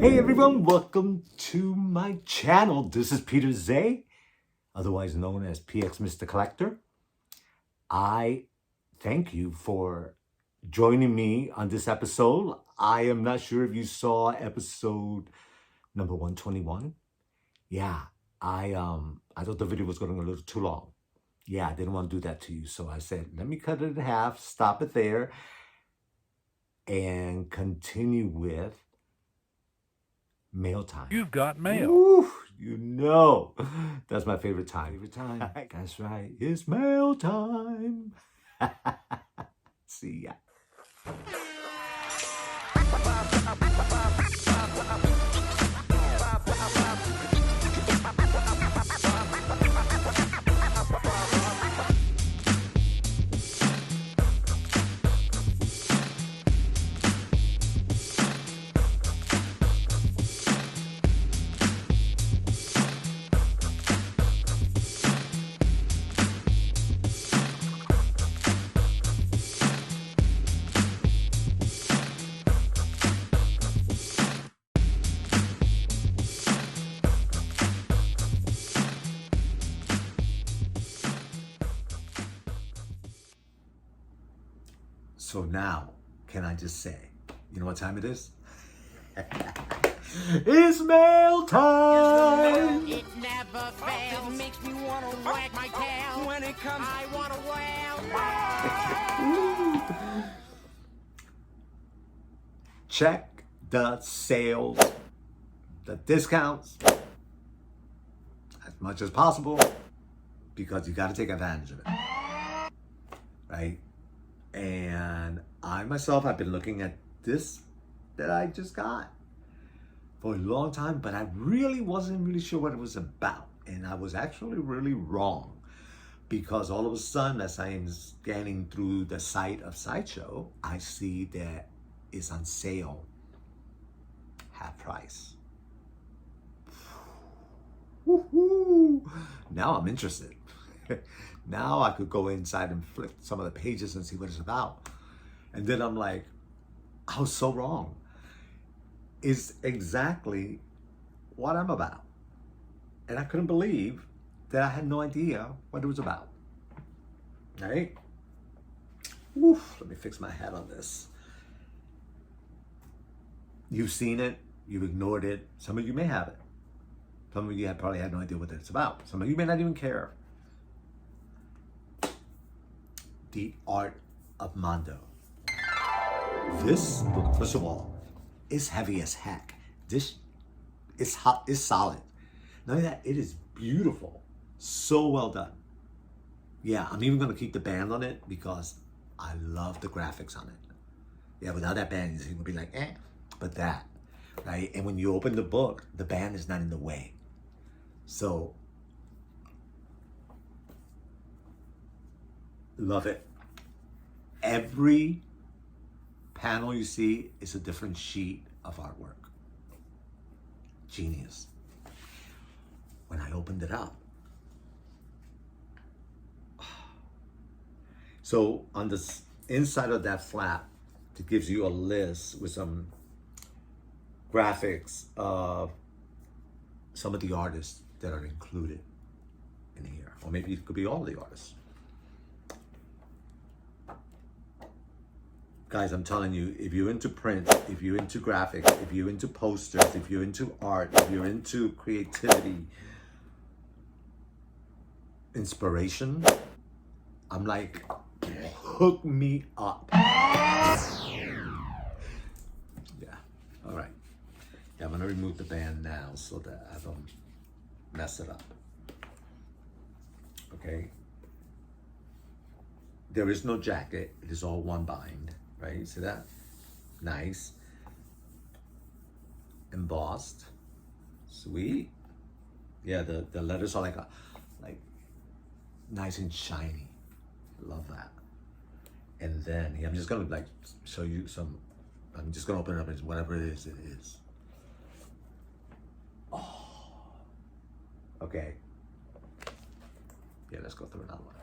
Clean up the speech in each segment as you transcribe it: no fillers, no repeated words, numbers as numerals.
Hey everyone, welcome to my channel. This is Peter Zay, otherwise known as PX Mr. Collector. I thank you for joining me on this episode. I am not sure if you saw episode number 121. Yeah, I thought the video was going to go a little too long. Yeah, I didn't want to do that to you, so I said, let me cut it in half, stop it there, and continue with mail time. You've got mail. Ooh, you know, that's my favorite time. That's right, it's mail time. See ya. So now, can I just say, you know what time it is? It's mail time! It never fails. It makes me want to wag my tail. When it comes, I want to wail. Check the sales, the discounts, as much as possible, because you got to take advantage of it, right? And I myself have been looking at this that I just got for a long time, but I really wasn't really sure what it was about. And I was actually really wrong, because all of a sudden, as I am scanning through the site of Sideshow, I see that it's on sale, half price. Woohoo! Now I'm interested. Now I could go inside and flip some of the pages and see what it's about. And then I'm like, I was so wrong. It's exactly what I'm about. And I couldn't believe that I had no idea what it was about. Right? Oof, let me fix my hat on this. You've seen it, you've ignored it. Some of you may have it. Some of you have probably had no idea what it's about. Some of you may not even care. The Art of Mondo. This book, first of all, is heavy as heck. This is hot, is solid. Not only that, it is beautiful. So well done. Yeah, I'm even gonna keep the band on it because I love the graphics on it. Yeah, without that band, it's gonna be like, eh. But that, right? And when you open the book, the band is not in the way. So, love it. Every panel you see is a different sheet of artwork. Genius. When I opened it up, so on the inside of that flap, it gives you a list with some graphics of some of the artists that are included in here, or maybe it could be all the artists. Guys, I'm telling you, if you're into print, if you're into graphics, if you're into posters, if you're into art, if you're into creativity, inspiration, I'm like, hook me up. Yeah, all right. Yeah, I'm gonna remove the band now so that I don't mess it up. Okay. There is no jacket, it is all one bind. Right, see that? Nice. Embossed. Sweet. Yeah, the letters are like nice and shiny. Love that. And then I'm just gonna like show you some. I'm just gonna open it up and whatever it is, it is. Oh. Okay. Yeah, let's go through another one.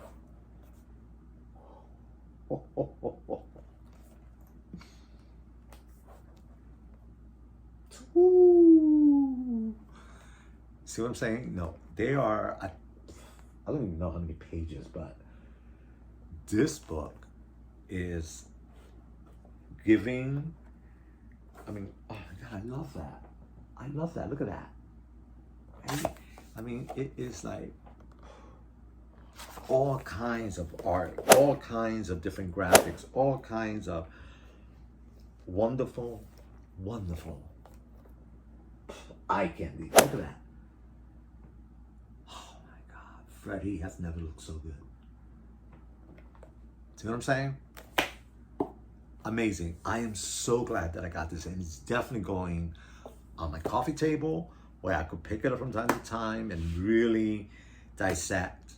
Ooh. See what I'm saying? No, they are, I don't even know how many pages, but this book is giving, I mean, oh my God, I love that. I love that. Look at that. Right? I mean, it is like all kinds of art, all kinds of different graphics, all kinds of wonderful, wonderful eye candy. Look at that. Oh my God, Freddie has never looked so good. See what I'm saying? Amazing. I am so glad that I got this, and it's definitely going on my coffee table where I could pick it up from time to time and really dissect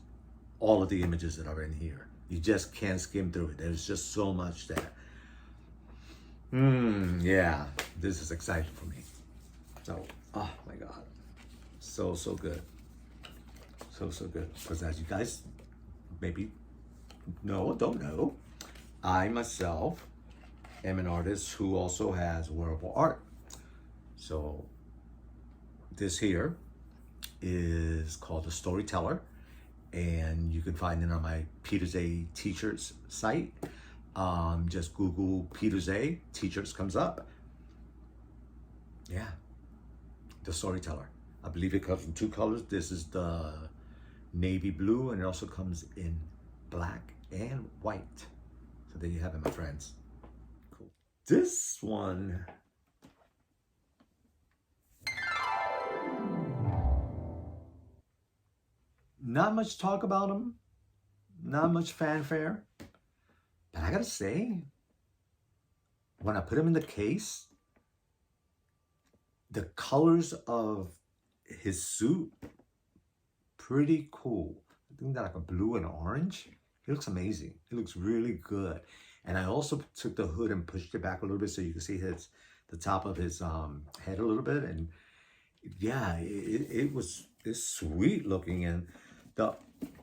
all of the images that are in here. You just can't skim through it. There's just so much there. Yeah, this is exciting for me. So, oh my God, so good. So good. Because as you guys maybe know or don't know, I myself am an artist who also has wearable art. So this here is called The Storyteller, and you can find it on my Peter's A T-shirts site. Just Google Peter's A T-shirts comes up. Yeah, The Storyteller. I believe it comes in 2 colors. This is the navy blue, and it also comes in black and white. So there you have it, my friends. Cool. This one, not much talk about him, not much fanfare, but I gotta say, when I put him in the case, the colors of his suit, pretty cool. I think that like a blue and orange. He looks amazing. He looks really good. And I also took the hood and pushed it back a little bit so you can see the top of his head a little bit. And yeah, it's sweet looking, and the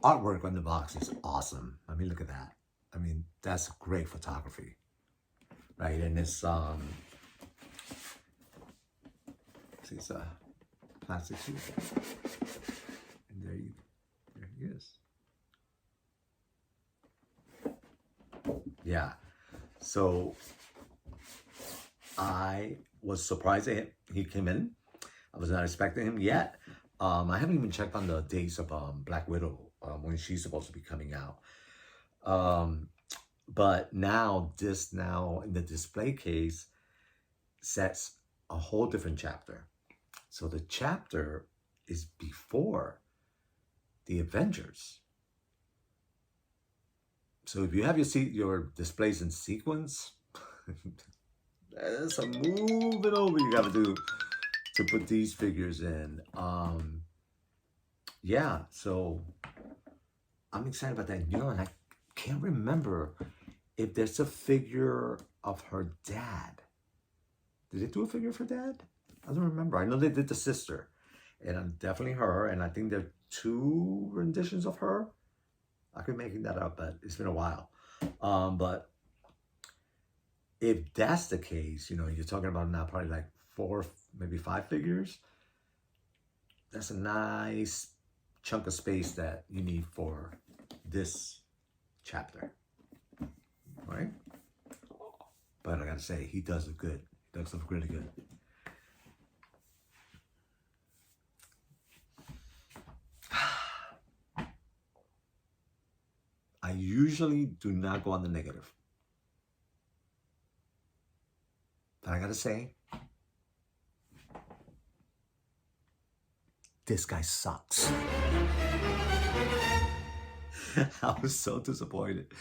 artwork on the box is awesome. I mean, look at that. I mean, that's great photography, right? And it's it's a plastic suit, and there he is. Yeah, so I was surprised that he came in. I was not expecting him yet. I haven't even checked on the dates of Black Widow, when she's supposed to be coming out. But now in the display case sets a whole different chapter. So the chapter is before the Avengers. So if you have your displays in sequence, there's some moving over you gotta do to put these figures in. Yeah, so I'm excited about that. You know, and I can't remember if there's a figure of her dad. Did they do a figure of her dad? I don't remember. I know they did the sister, and definitely her, and I think there are 2 renditions of her. I could be making that up, but it's been a while. But if that's the case, you know, you're talking about now probably like 4, maybe 5 figures. That's a nice chunk of space that you need for this chapter, right? But I gotta say, he does look good. He does look really good. I usually do not go on the negative. But I gotta say, this guy sucks. I was so disappointed.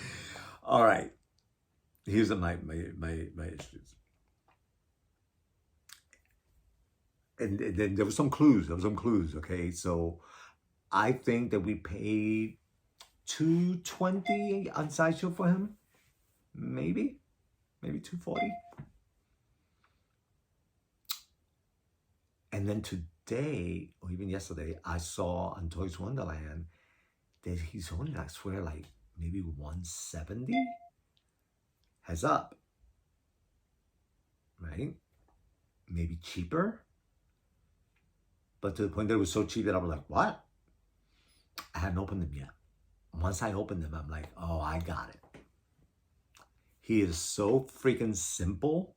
All right, here's my issues. And then there were some clues. Okay, so I think that we paid $220 on Sideshow for him, maybe $240. And then today, or even yesterday, I saw on Toys Wonderland that he's only, I swear, like maybe $170. Heads up, right? Maybe cheaper. but to the point that it was so cheap that I was like, what? I hadn't opened them yet. Once I opened them, I'm like, oh, I got it. He is so freaking simple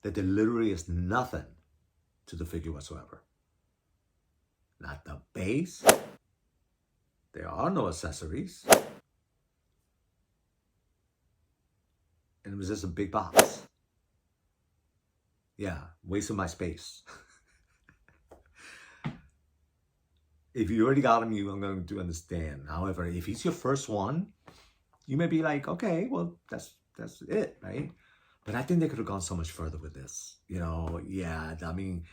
that there literally is nothing to the figure whatsoever. Not the base. There are no accessories. And it was just a big box. Yeah, wasting my space. If you already got him, I'm going to understand. However, if he's your first one, you may be like, okay, well, that's it, right? But I think they could have gone so much further with this. You know, yeah, I mean,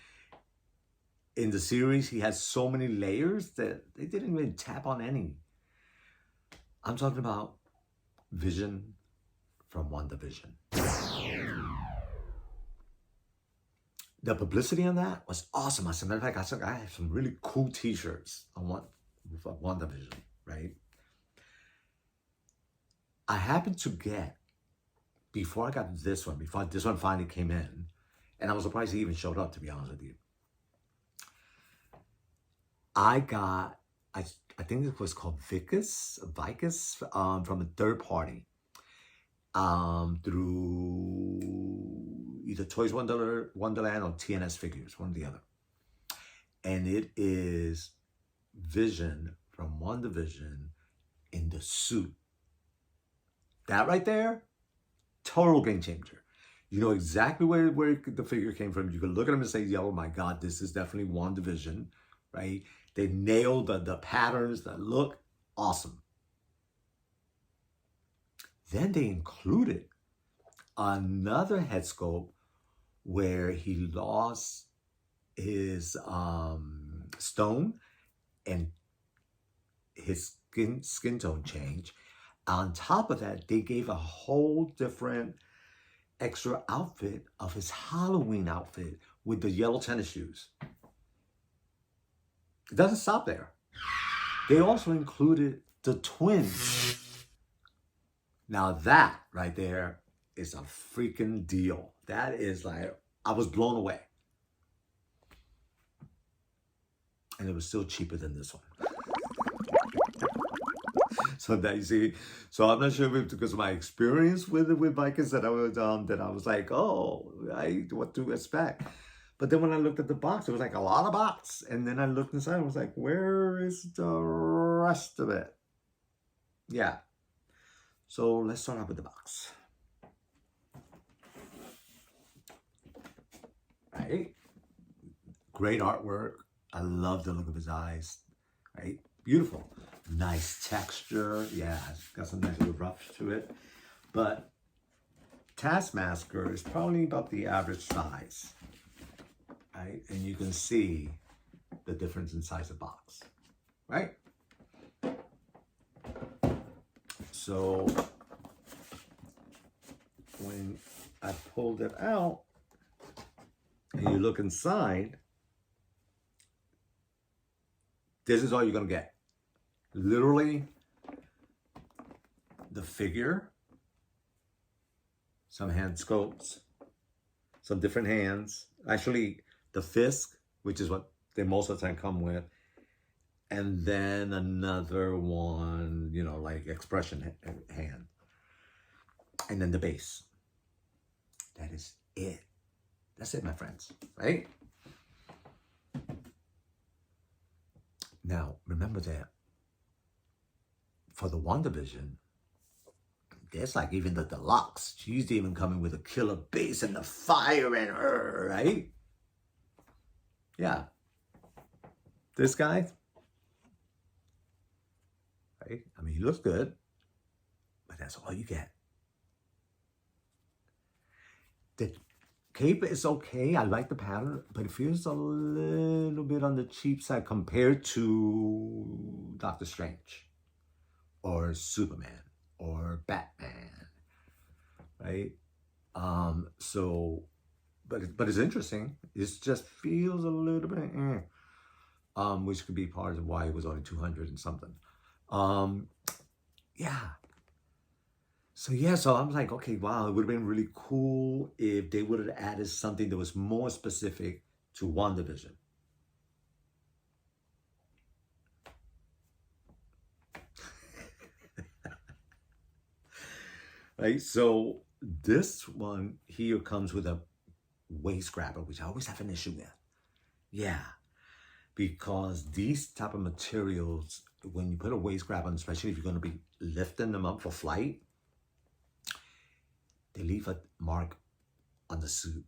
in the series, he has so many layers that they didn't even tap on any. I'm talking about Vision from WandaVision. The publicity on that was awesome. As a matter of fact, I have some really cool t-shirts on WandaVision, right? I happened to get, before this one finally came in, and I was surprised he even showed up, to be honest with you. I got, I think it was called Vicus, from a third party, through either Toys Wonderland or TNS Figures, one or the other. And it is Vision from WandaVision in the suit. That right there, total game changer. You know exactly where the figure came from. You can look at him and say, oh my God, this is definitely WandaVision, right? They nailed the patterns, the look, awesome. Then they included another head sculpt where he lost his stone and his skin tone change. On top of that, they gave a whole different extra outfit of his Halloween outfit with the yellow tennis shoes. It doesn't stop there. They also included the twins. Now that right there is a freaking deal. That is like, I was blown away. And it was still cheaper than this one. So that you see, so I'm not sure if it's because of my experience with Vikings that I was like, oh, what to expect. But then when I looked at the box, it was like a lot of box. And then I looked inside, I was like, where is the rest of it? Yeah. So let's start off with the box. Right? Great artwork. I love the look of his eyes. Right? Beautiful. Nice texture. Yeah, it's got some nice little roughs to it. But Taskmaster is probably about the average size. Right? And you can see the difference in size of box. Right? So when I pulled it out and you look inside, this is all you're going to get. Literally, the figure, some hand sculpts, some different hands. Actually, the Fisk, which is what they most of the time come with. And then another one, you know, like expression hand. And then the base. That is it. That's it, my friends, right? Now, remember that for the WandaVision, there's like even the deluxe. She's even coming with a killer base and the fire in her, right? Yeah. This guy, right? I mean, he looks good, but that's all you get. The cape is okay. I like the pattern, but it feels a little bit on the cheap side compared to Doctor Strange or Superman or Batman, right? So, but it's interesting. It just feels a little bit, which could be part of why it was only 200 and something. Yeah. So I'm like, okay, wow, it would have been really cool if they would have added something that was more specific to WandaVision. Right? So this one here comes with a waist grabber, which I always have an issue with. Yeah, because these type of materials, when you put a waist grab on, especially if you're going to be lifting them up for flight, they leave a mark on the suit.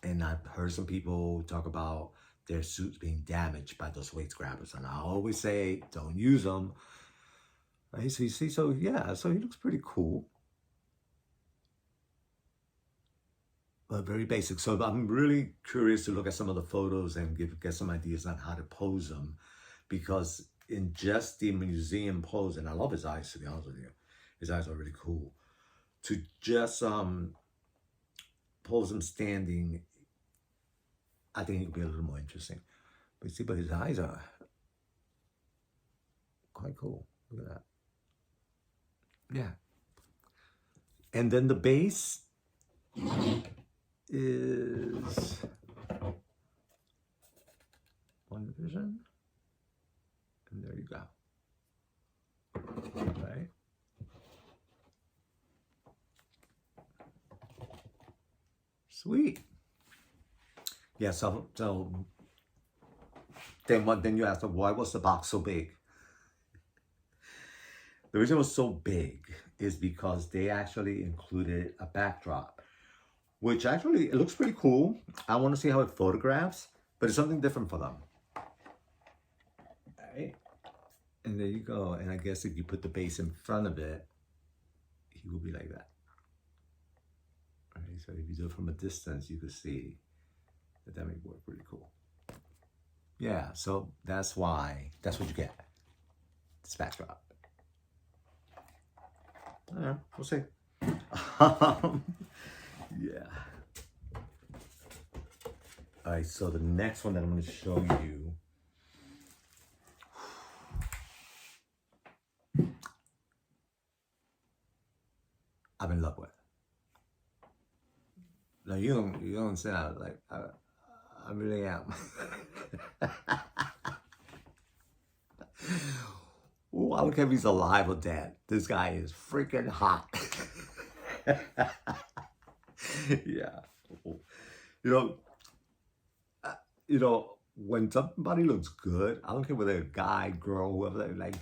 And I've heard some people talk about their suits being damaged by those waist grabbers, and I always say don't use them. Right? So you see, so yeah, so he looks pretty cool, but very basic. So I'm really curious to look at some of the photos and get some ideas on how to pose them, because in just the museum pose, and I love his eyes, to be honest with you, his eyes are really cool. To just pose him standing, I think it could be a little more interesting. But see, but his eyes are quite cool. Look at that. Yeah. And then the base is one division. And there you go. Right. Sweet. Yeah, so then you ask, why was the box so big? The reason it was so big is because they actually included a backdrop, which actually, it looks pretty cool. I want to see how it photographs, but it's something different for them. Right? And there you go. And I guess if you put the base in front of it, he will be like that. Right? So if you do it from a distance, you can see that may work pretty cool. Yeah, so that's what you get. This backdrop. Yeah, we'll see. Yeah. All right, so the next one that I'm going to show you, I'm in love with. No, you don't say that. Like, I really am. Ooh, I don't care if he's alive or dead. This guy is freaking hot. Yeah. You know, when somebody looks good, I don't care whether a guy, girl, whoever they like,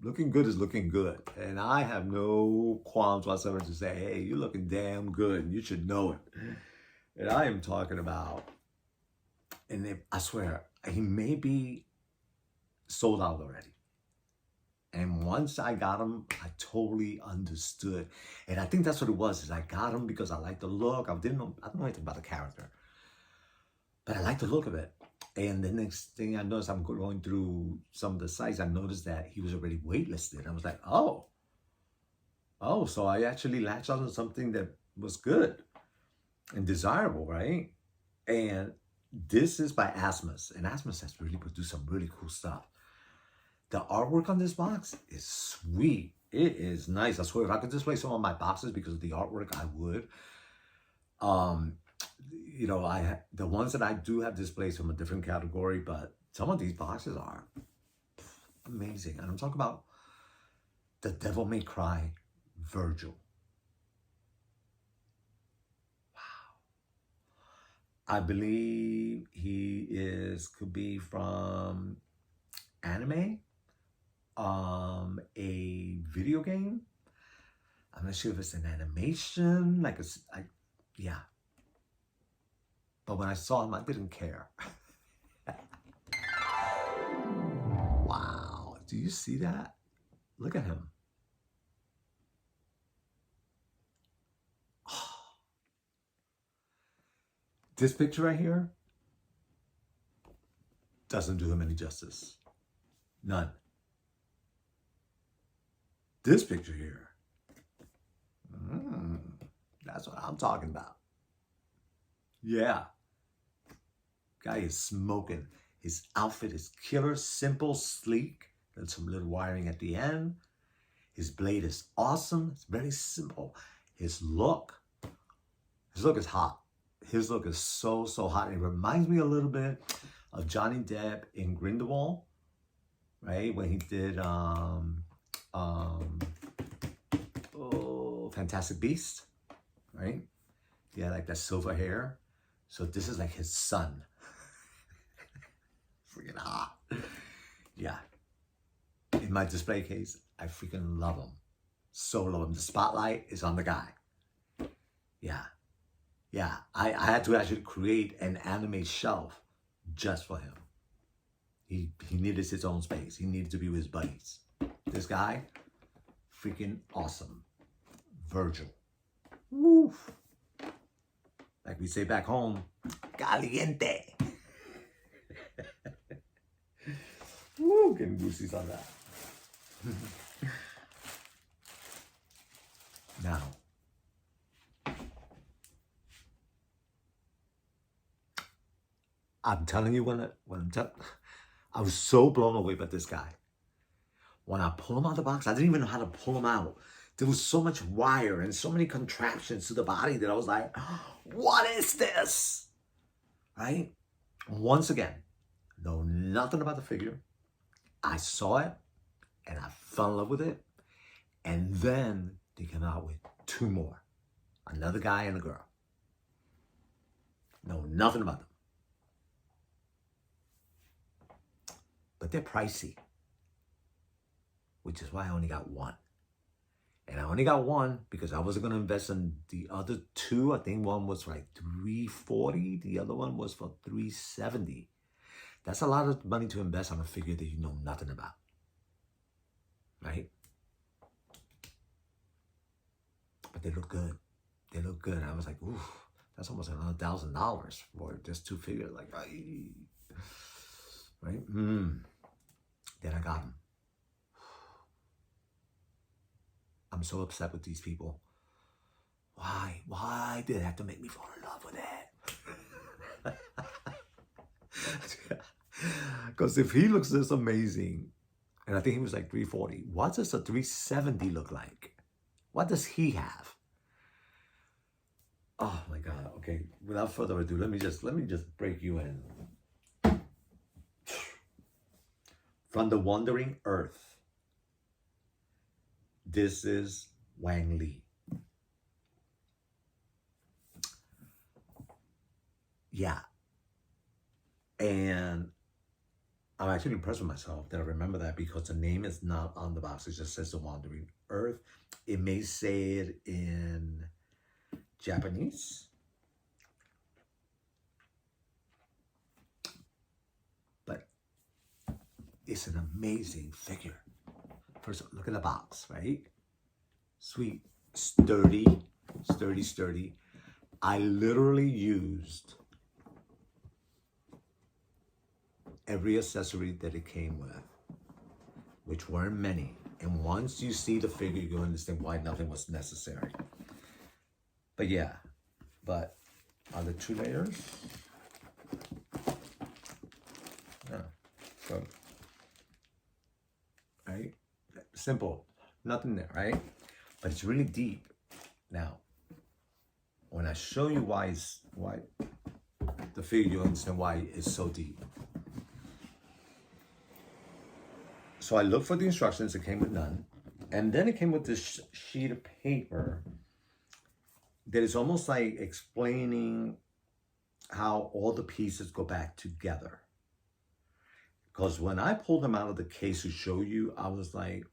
looking good is looking good. And I have no qualms whatsoever to say, hey, you're looking damn good. You should know it. And I am talking about, and I swear, he may be sold out already. And once I got him, I totally understood. And I think that's what it was, is I got him because I liked the look. I don't know anything about the character, but I like the look of it. And the next thing I noticed, I'm going through some of the sites, I noticed that he was already waitlisted. I was like, oh, so I actually latched on to something that was good and desirable, right? And this is by Asmus, and Asmus has really produced some really cool stuff. The artwork on this box is sweet. It is nice. I swear, if I could display some of my boxes because of the artwork, I would. You know, the ones that I do have displays from a different category, but some of these boxes are amazing. And I'm talking about the Devil May Cry Virgil. Wow. I believe he could be from anime, a video game. I'm not sure if it's an animation, yeah. But when I saw him, I didn't care. Wow, do you see that? Look at him. Oh. This picture right here doesn't do him any justice. None. This picture here, that's what I'm talking about. Yeah. Guy is smoking. His outfit is killer, simple, sleek. There's some little wiring at the end. His blade is awesome. It's very simple. His look is hot. His look is so hot. It reminds me a little bit of Johnny Depp in Grindelwald, right? When he did, Fantastic Beast, right? He had like that silver hair. So this is like his son. Freaking hot. Yeah. In my display case, I freaking love him. So love him. The spotlight is on the guy. Yeah. Yeah. I had to actually create an anime shelf just for him. He needed his own space. He needed to be with his buddies. This guy, freaking awesome. Virgil. Woo. Like we say back home, caliente. Woo, getting goosies on that. Now, I'm telling you I was so blown away by this guy. When I pull him out of the box, I didn't even know how to pull him out. There was so much wire and so many contraptions to the body that I was like, what is this? Right? Once again, know nothing about the figure. I saw it and I fell in love with it. And then they came out with two more. Another guy and a girl. Know nothing about them. But they're pricey. Which is why I only got one. And I only got one because I wasn't going to invest in the other two. I think one was like $340. The other one was for $370. That's a lot of money to invest on a figure that you know nothing about. Right? But they look good. They look good. And I was like, ooh, that's almost another $1,000 for just two figures. Like, right? Then I got them. I'm so upset with these people. Why? Why did they have to make me fall in love with it? Because if he looks this amazing, and I think he was like $340, what does a $370 look like? What does he have? Oh my God. Okay, without further ado, let me just break you in. From the Wandering Earth. This is Wang Li. Yeah. And I'm actually impressed with myself that I remember that because the name is not on the box. It just says The Wandering Earth. It may say it in Japanese. But it's an amazing figure. First, look at the box, right? Sweet, sturdy. I literally used every accessory that it came with, which weren't many. And once you see the figure, you'll understand why nothing was necessary. But yeah, but on the two layers, yeah, so, right? Simple, nothing there, right? But it's really deep. Now, when I show you why the figure, you'll understand why it's so deep. So I looked for the instructions. It came with none, and then it came with this sheet of paper that is almost like explaining how all the pieces go back together. Because when I pulled them out of the case to show you, I was like,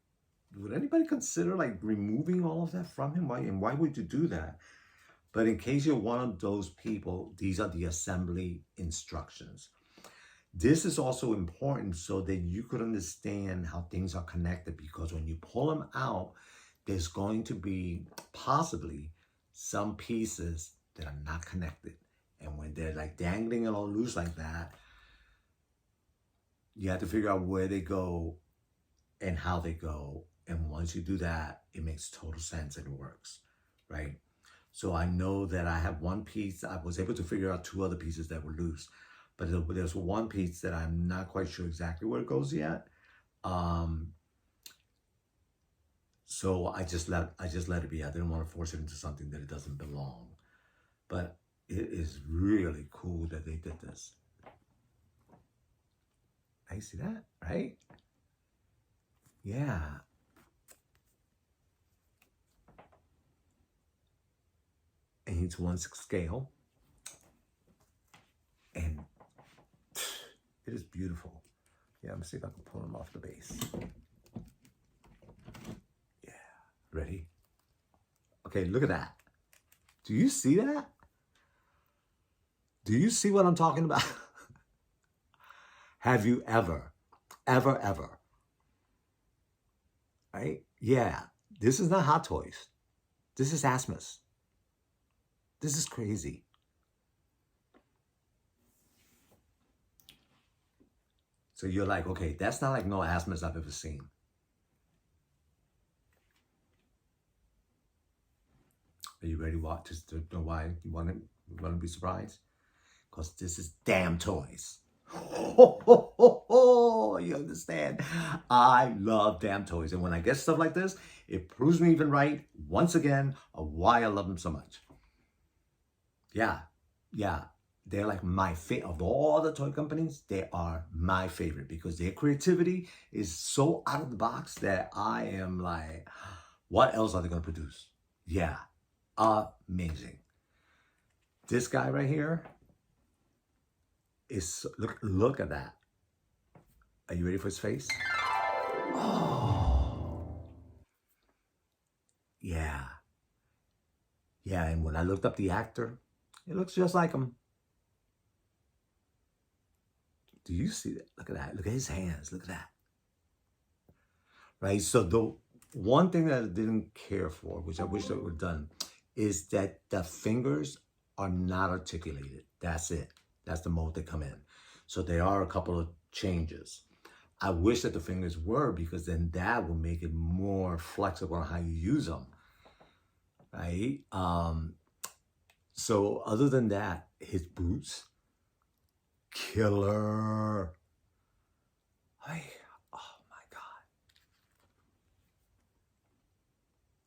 would anybody consider like removing all of that from him? Why would you do that? But in case you're one of those people, these are the assembly instructions. This is also important so that you could understand how things are connected, because when you pull them out, there's going to be possibly some pieces that are not connected. And when they're like dangling and all loose like that, you have to figure out where they go and how they go. And once you do that, it makes total sense and it works, right? So I know that I have one piece. I was able to figure out two other pieces that were loose, but there's one piece that I'm not quite sure exactly where it goes yet. So I just let it be. I didn't want to force it into something that it doesn't belong. But it is really cool that they did this. I see that, right? Yeah. 18:1 scale. And it is beautiful. Yeah, let me see if I can pull him off the base. Yeah, ready? Okay, look at that. Do you see that? Do you see what I'm talking about? Have you ever, right? Yeah, this is not Hot Toys. This is Asmus. This is crazy. So you're like, okay, that's not like no Asmus I've ever seen. Are you ready to know why you want to be surprised? Because this is Damtoys. You understand? I love Damtoys. And when I get stuff like this, it proves me even right, once again, of why I love them so much. Yeah. They're like my favorite. Of all the toy companies, they are my favorite because their creativity is so out of the box that I am like, what else are they going to produce? Yeah. Amazing. This guy right here is, look at that. Are you ready for his face? Oh. Yeah. Yeah, and when I looked up the actor, it looks just like him. Do you see that? Look at that. Look at his hands. Look at that. Right? So the one thing that I didn't care for, which I wish that were done, is that the fingers are not articulated. That's it. That's the mode they come in. So there are a couple of changes. I wish that the fingers were, because then that will make it more flexible on how you use them. Right? So other than that, his boots, killer. Oh my God.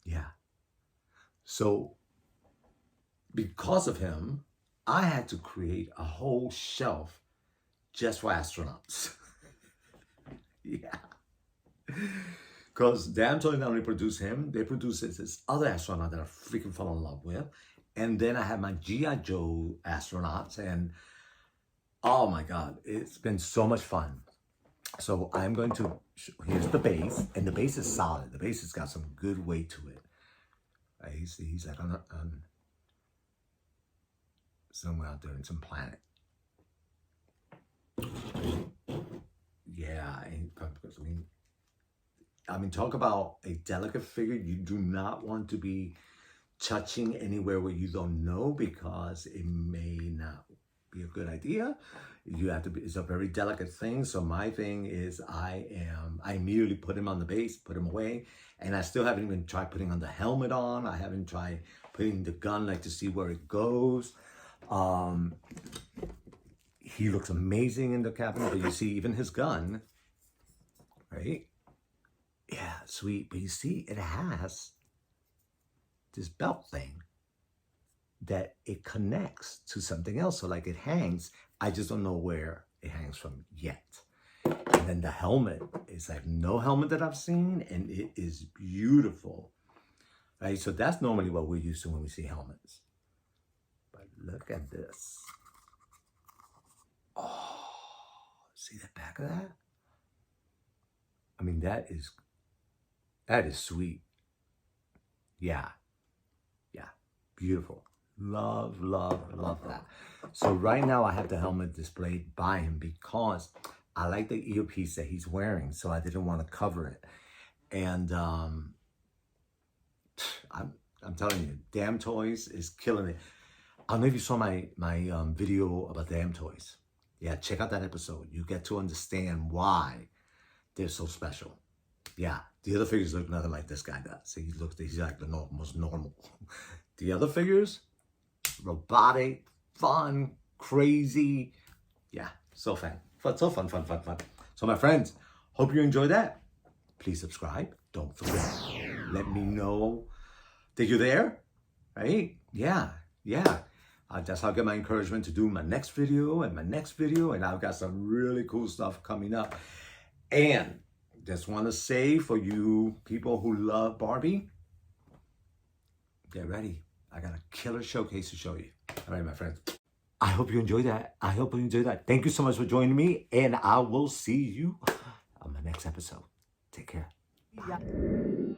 Yeah. So because of him, I had to create a whole shelf just for astronauts. Yeah. Because Damtoys not only produce him, they produce this other astronaut that I freaking fell in love with. And then I have my G.I. Joe astronauts, and oh my God, it's been so much fun. So I'm going to, here's the base, and the base is solid. The base has got some good weight to it. Right? You see, he's like on somewhere out there in some planet. Yeah, I mean, talk about a delicate figure. You do not want to be touching anywhere where you don't know, because it may not be a good idea. You have to be, it's a very delicate thing. So my thing is I immediately put him on the base, put him away. And I still haven't even tried putting on the helmet on. I haven't tried putting the gun, like, to see where it goes. He looks amazing in the cabinet, but you see even his gun, right? Yeah, sweet. But you see, it has this belt thing that it connects to something else. So like it hangs, I just don't know where it hangs from yet. And then the helmet is like no helmet that I've seen, and it is beautiful. Right? So that's normally what we're used to when we see helmets. But look at this. Oh, see the back of that? I mean, that is sweet. Yeah. Beautiful. Love that. So right now I have the helmet displayed by him because I like the earpiece that he's wearing, so I didn't want to cover it. And I'm telling you, Damtoys is killing it. I don't know if you saw my video about Damtoys. Yeah, check out that episode. You get to understand why they're so special. Yeah, the other figures look nothing like this guy does. He's like the most normal. The other figures, robotic, fun, crazy. Yeah, so fun. So fun. So my friends, hope you enjoyed that. Please subscribe. Don't forget. Let me know that you're there, right? Yeah. That's how I get my encouragement to do my next video and my next video. And I've got some really cool stuff coming up. And just want to say, for you people who love Barbie, get ready. I got a killer showcase to show you. All right, my friends. I hope you enjoyed that. I hope you enjoyed that. Thank you so much for joining me, and I will see you on my next episode. Take care. Bye.